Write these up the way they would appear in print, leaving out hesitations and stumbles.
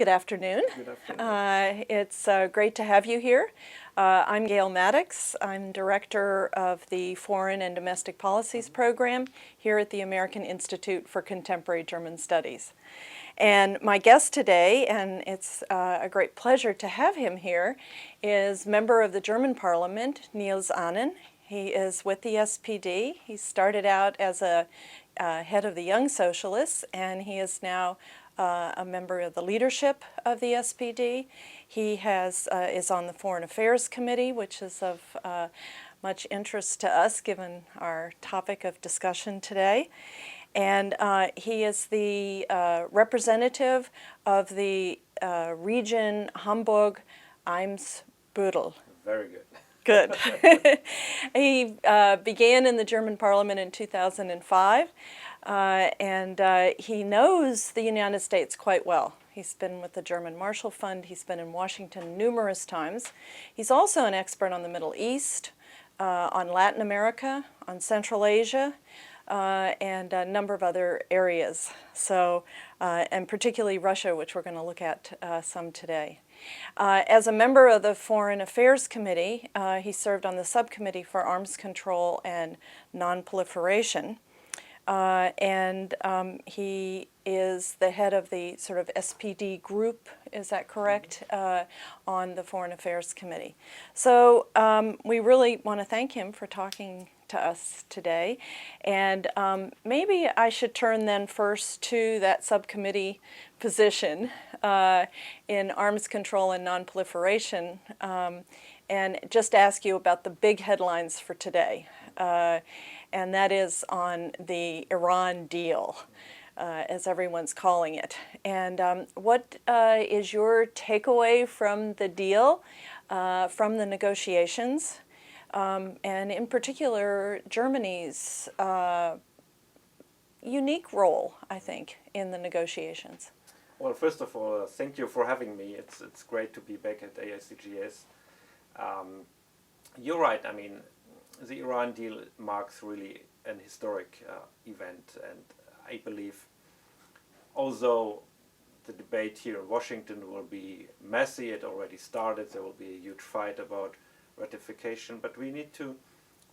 Good afternoon. Good afternoon. It's great to have you here. I'm Gale Mattox. I'm Director of the Foreign and Domestic Policies Program here at the American Institute for Contemporary German Studies. And my guest today, and it's a great pleasure to have him here, is member of the German Parliament, Niels Annen. He is with the SPD. He started out as a head of the Young Socialists, and he is now a member of the leadership of the SPD. He is on the Foreign Affairs Committee, which is of much interest to us given our topic of discussion today. And he is the representative of the region Hamburg-Eimsbüttel. Very good. Good. He began in the German Parliament in 2005. And he knows the United States quite well. He's been with the German Marshall Fund. He's been in Washington numerous times. He's also an expert on the Middle East, on Latin America, on Central Asia, and a number of other areas. So, and particularly Russia, which we're going to look at some today. As a member of the Foreign Affairs Committee, he served on the Subcommittee for Arms Control and Non-Proliferation. He is the head of the sort of SPD group, is that correct, on the Foreign Affairs Committee. So we really want to thank him for talking to us today. And maybe I should turn then first to that subcommittee position in arms control and non-proliferation, and just ask you about the big headlines for today. And that is on the Iran deal, as everyone's calling it. And what is your takeaway from the deal, from the negotiations, and in particular Germany's unique role, I think, in the negotiations? Well, first of all, thank you for having me. It's great to be back at AICGS. You're right. I mean, the Iran deal marks really an historic event, and I believe, although the debate here in Washington will be messy, it already started, there will be a huge fight about ratification, but we need to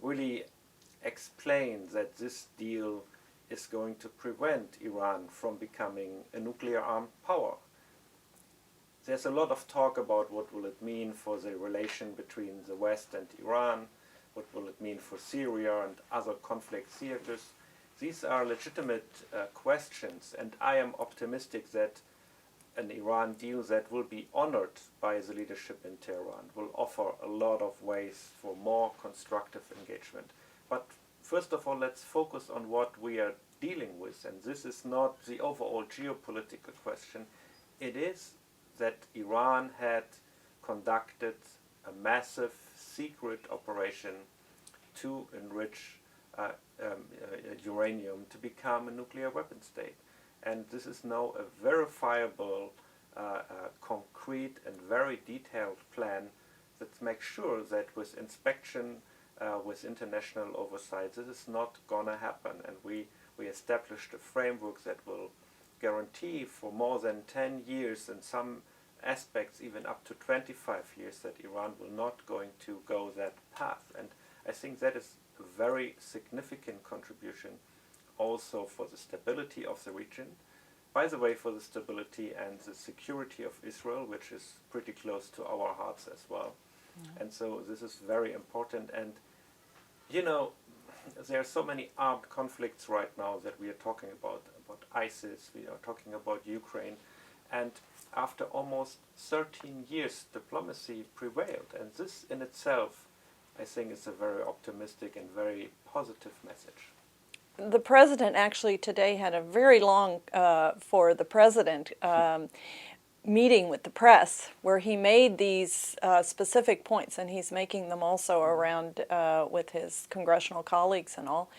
really explain that this deal is going to prevent Iran from becoming a nuclear armed power. There's a lot of talk about what will it mean for the relation between the West and Iran. What will it mean for Syria and other conflict theaters? These are legitimate questions, and I am optimistic that an Iran deal that will be honored by the leadership in Tehran will offer a lot of ways for more constructive engagement. But first of all, let's focus on what we are dealing with, and this is not the overall geopolitical question. It is that Iran had conducted a massive secret operation to enrich uranium to become a nuclear weapon state. And this is now a verifiable, concrete and very detailed plan that makes sure that with inspection, with international oversight, this is not going to happen. And we established a framework that will guarantee for more than 10 years, in some aspects even up to 25 years, that Iran will not going to go that path. And I think that is a very significant contribution also for the stability of the region. By the way, for the stability and the security of Israel, which is pretty close to our hearts as well. Mm-hmm. And so this is very important. And, you know, there are so many armed conflicts right now that we are talking about ISIS, we are talking about Ukraine. And after almost 13 years, diplomacy prevailed. And this in itself, I think, is a very optimistic and very positive message. The president actually today had a very long, for the president, meeting with the press where he made these specific points, and he's making them also around with his congressional colleagues and all,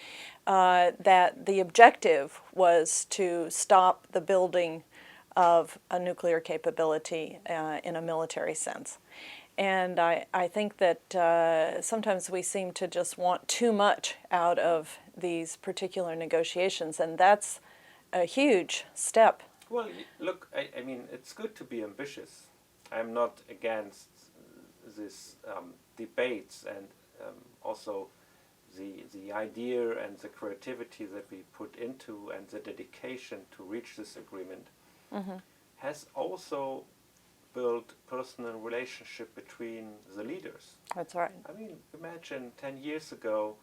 that the objective was to stop the building of a nuclear capability in a military sense. And I think that sometimes we seem to just want too much out of these particular negotiations, and that's a huge step Well, look, I mean, it's good to be ambitious. I'm not against this debates and also the idea and the creativity that we put into and the dedication to reach this agreement has also built personal relationship between the leaders. That's right. I mean, imagine 10 years ago,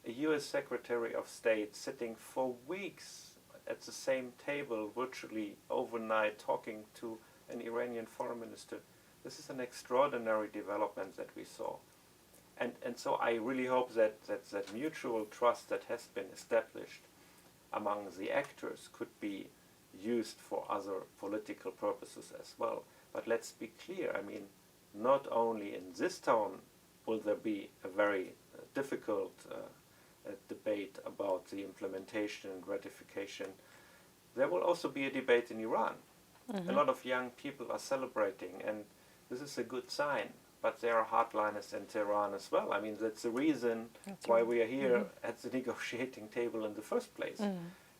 a US Secretary of State sitting for weeks at the same table virtually overnight talking to an Iranian foreign minister. This is an extraordinary development that we saw. And so I really hope that mutual trust that has been established among the actors could be used for other political purposes as well. But let's be clear, I mean, not only in this town will there be a very difficult debate about the implementation and ratification, there will also be a debate in Iran. A lot of young people are celebrating, and this is a good sign. But there are hardliners in Tehran as well. I mean, that's the reason why we are here at the negotiating table in the first place.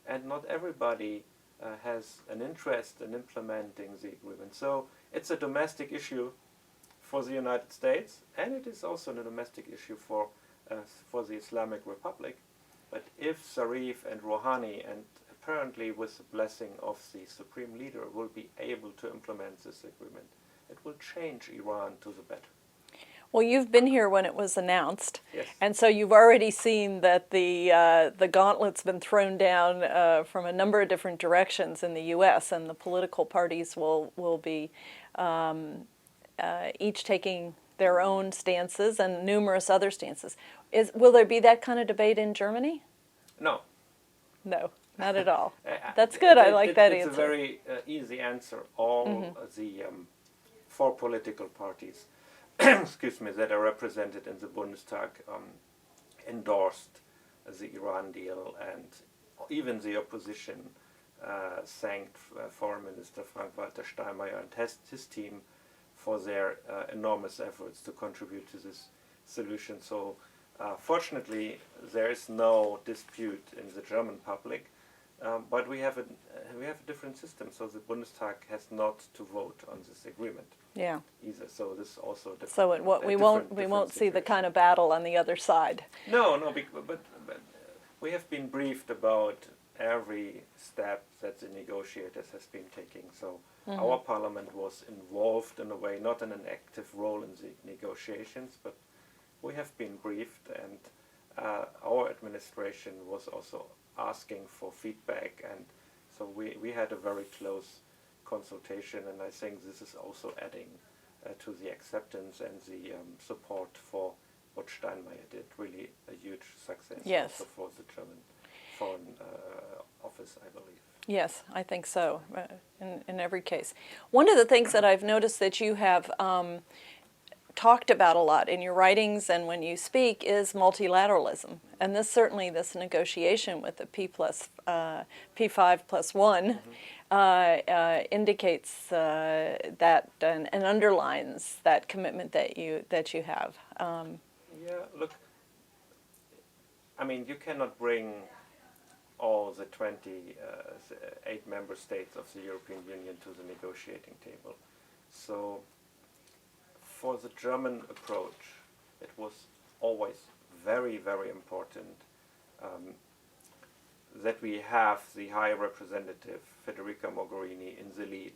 And not everybody has an interest in implementing the agreement. So it's a domestic issue for the United States, and it is also a domestic issue for the Islamic Republic. But if Zarif and Rouhani, and apparently with the blessing of the Supreme Leader, will be able to implement this agreement, it will change Iran to the better. Well, you've been here when it was announced, Yes. and so you've already seen that the gauntlet's been thrown down from a number of different directions in the U.S., and the political parties will be each taking their own stances and numerous other stances. Will there be that kind of debate in Germany? No. No, not at all. That's good. I like that answer. It's a very easy answer. All the four political parties excuse me, that are represented in the Bundestag endorsed the Iran deal, and even the opposition thanked Foreign Minister Frank-Walter Steinmeier and his team for their enormous efforts to contribute to this solution. So fortunately, there is no dispute in the German public, but we have a different system. So the Bundestag has not to vote on this agreement. Yeah. Either. So this is also different. So we won't see the kind of battle on the other side. No, but we have been briefed about every step that the negotiators has been taking. So our parliament was involved in a way, not in an active role in the negotiations, but we have been briefed, and our administration was also asking for feedback, and so we had a very close consultation, and I think this is also adding to the acceptance and the support for what Steinmeier did. Really a huge success also for the German Foreign Office, I believe. Yes, I think so, in every case. One of the things that I've noticed that you have talked about a lot in your writings and when you speak is multilateralism. And this negotiation with the P5+1 indicates that and underlines that commitment that you have. Yeah, look, I mean, you cannot bring all the 28 member states of the European Union to the negotiating table. So for the German approach, it was always very, very important that we have the High Representative Federica Mogherini in the lead,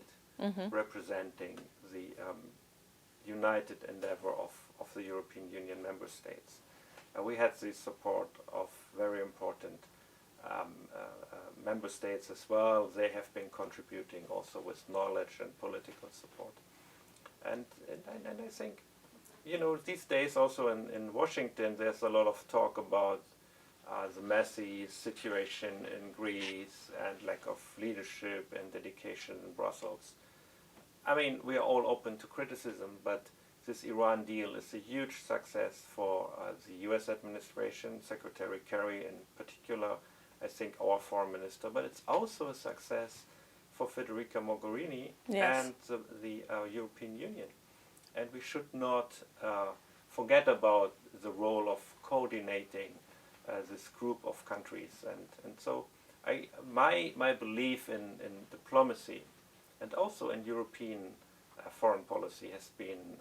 representing the united endeavor of the European Union member states. We had the support of very important member states as well. They have been contributing also with knowledge and political support. And I think, you know, these days also in Washington there's a lot of talk about the messy situation in Greece and lack of leadership and dedication in Brussels. I mean, we are all open to criticism, but this Iran deal is a huge success for the US administration, Secretary Kerry in particular, I think our foreign minister, but it's also a success for Federica Mogherini and the European Union. And we should not forget about the role of coordinating this group of countries. And so My belief in diplomacy and also in European foreign policy has been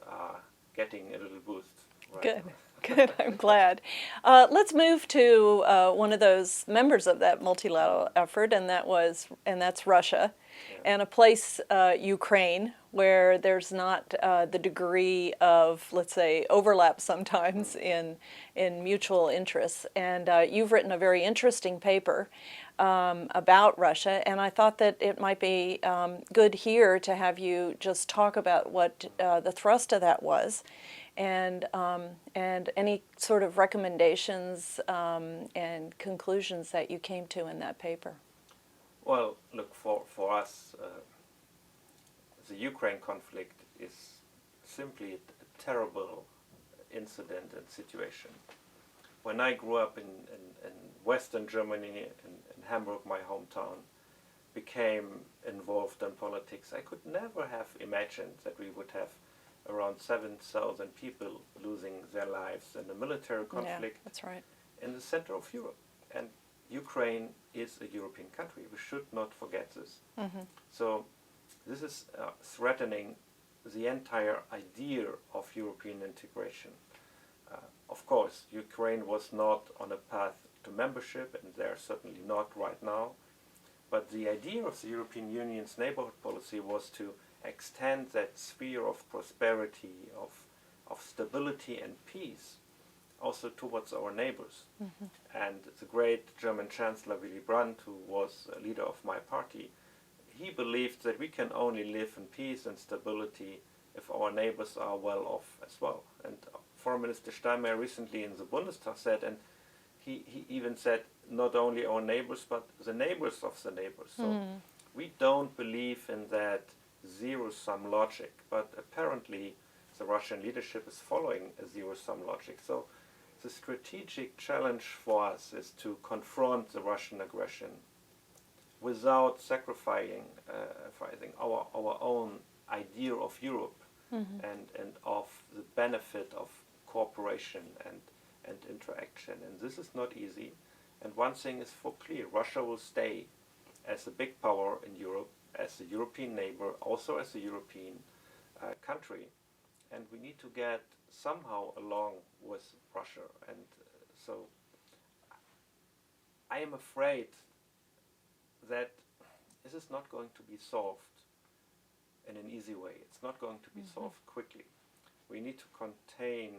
getting a little boost. Right Good, now. good. I'm glad. Let's move to one of those members of that multilateral effort, and that's Russia, Yeah. and a place, Ukraine, where there's not the degree of, let's say, overlap sometimes in mutual interests. And you've written a very interesting paper about Russia, and I thought that it might be good here to have you just talk about what the thrust of that was, and any sort of recommendations and conclusions that you came to in that paper. Well, look, for us, the Ukraine conflict is simply a terrible incident and situation. When I grew up in Western Germany, in Hamburg, my hometown, became involved in politics, I could never have imagined that we would have around 7,000 people losing their lives in a military conflict. Yeah, that's right. In the center of Europe. And Ukraine is a European country. We should not forget this. Mm-hmm. So this is threatening the entire idea of European integration. Of course, Ukraine was not on a path to membership, and they're certainly not right now. But the idea of the European Union's neighborhood policy was to extend that sphere of prosperity, of stability and peace also towards our neighbors. Mm-hmm. And the great German Chancellor Willy Brandt, who was a leader of my party, he believed that we can only live in peace and stability if our neighbors are well off as well. And Foreign Minister Steinmeier recently in the Bundestag said, and he even said, not only our neighbors, but the neighbors of the neighbors. So we don't believe in that zero-sum logic, but apparently the Russian leadership is following a zero-sum logic. So the strategic challenge for us is to confront the Russian aggression without sacrificing our own idea of Europe and of the benefit of cooperation and interaction. And this is not easy. And one thing is for clear, Russia will stay as a big power in Europe, as a European neighbor, also as a European country. And we need to get somehow along with Russia. And so I am afraid that this is not going to be solved in an easy way. It's not going to be solved quickly. We need to contain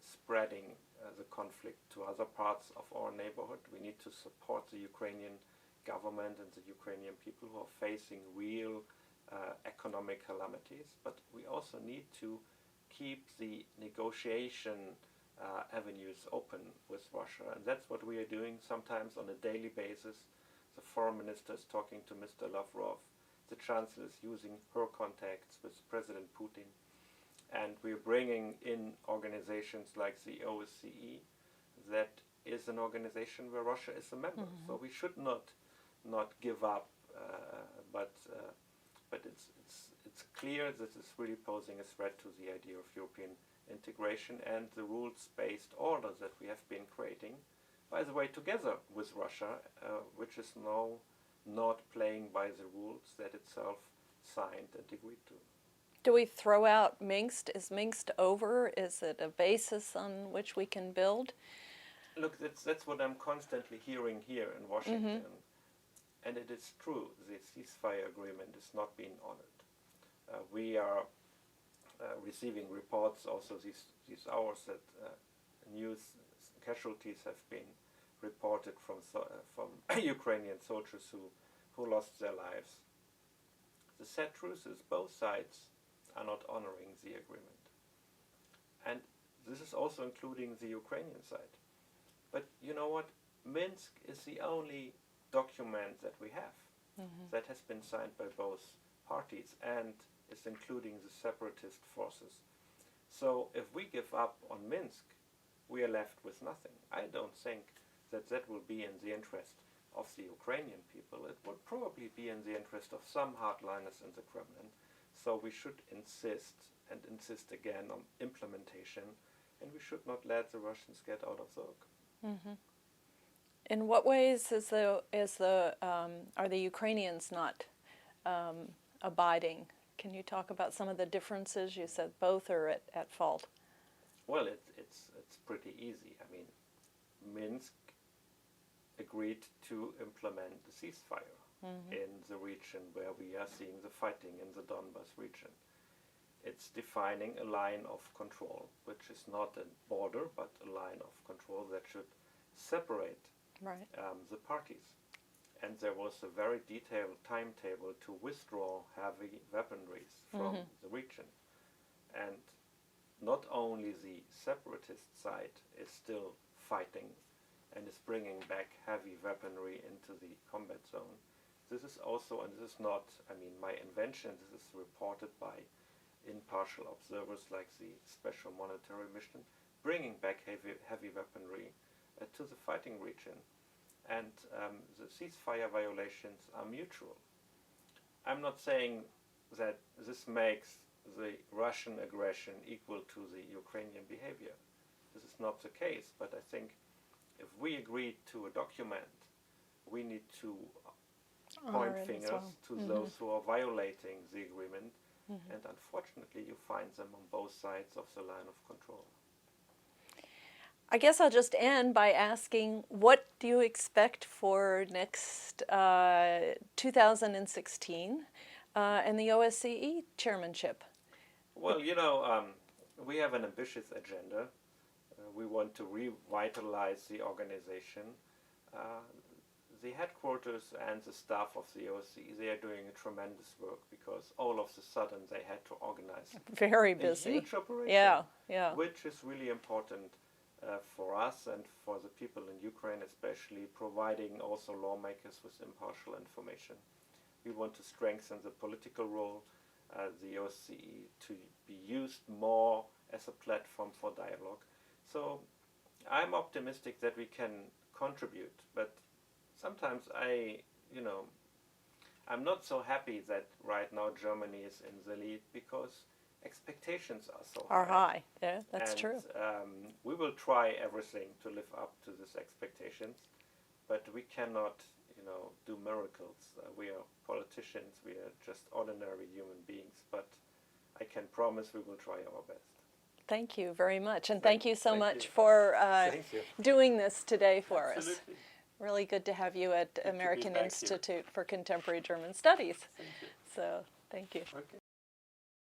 spreading the conflict to other parts of our neighborhood. We need to support the Ukrainian government and the Ukrainian people who are facing real economic calamities. But we also need to keep the negotiation avenues open with Russia. And that's what we are doing sometimes on a daily basis. The foreign minister is talking to Mr. Lavrov. The chancellor is using her contacts with President Putin. And we're bringing in organizations like the OSCE. That is an organization where Russia is a member. So we should not give up, but it's clear this is really posing a threat to the idea of European integration and the rules-based order that we have been creating, by the way, together with Russia, which is now not playing by the rules that itself signed and agreed to. Do we throw out Minsk? Is Minsk over? Is it a basis on which we can build? Look, that's what I'm constantly hearing here in Washington. And it is true, the ceasefire agreement is not being honored. We are receiving reports also these hours that news casualties have been reported from Ukrainian soldiers who lost their lives. The sad truth is both sides are not honoring the agreement. And this is also including the Ukrainian side. But you know what? Minsk is the only document that we have that has been signed by both parties and is including the separatist forces. So if we give up on Minsk, we are left with nothing. I don't think that will be in the interest of the Ukrainian people. It would probably be in the interest of some hardliners in the Kremlin. So we should insist again on implementation, and we should not let the Russians get out of the hook. In what ways are the Ukrainians not abiding? Can you talk about some of the differences? You said both are at fault. Well, it's pretty easy. I mean, Minsk agreed to implement the ceasefire in the region where we are seeing the fighting in the Donbas region. It's defining a line of control, which is not a border, but a line of control that should separate Right. the parties. And there was a very detailed timetable to withdraw heavy weaponries from the region. And not only the separatist side is still fighting and is bringing back heavy weaponry into the combat zone. This is also, and this is not, I mean, my invention, this is reported by impartial observers like the Special Monetary Mission, bringing back heavy weaponry to the fighting region. And the ceasefire violations are mutual. I'm not saying that this makes the Russian aggression equal to the Ukrainian behavior. This is not the case, but I think if we agree to a document, we need to point fingers to those who are violating the agreement, and unfortunately you find them on both sides of the line of control. I guess I'll just end by asking, what do you expect for next 2016 and the OSCE Chairmanship? Well, we have an ambitious agenda. We want to revitalize the organization. The headquarters and the staff of the OSCE, they are doing a tremendous work because all of a sudden they had to organize Very busy. a huge operation, yeah. which is really important for us and for the people in Ukraine, especially providing also lawmakers with impartial information. We want to strengthen the political role, the OSCE, to be used more as a platform for dialogue. So I'm optimistic that we can contribute, but sometimes I'm not so happy that right now Germany is in the lead because expectations are so high. Yeah, that's true. We will try everything to live up to these expectations, but we cannot, do miracles. We are politicians. We are just ordinary human beings. But I can promise we will try our best. Thank you very much, and thank you so much you. for Thank doing this today for us. Absolutely. Really good to have you at Good to be American back Institute for Contemporary German Studies. Thank you. So, thank you. Okay.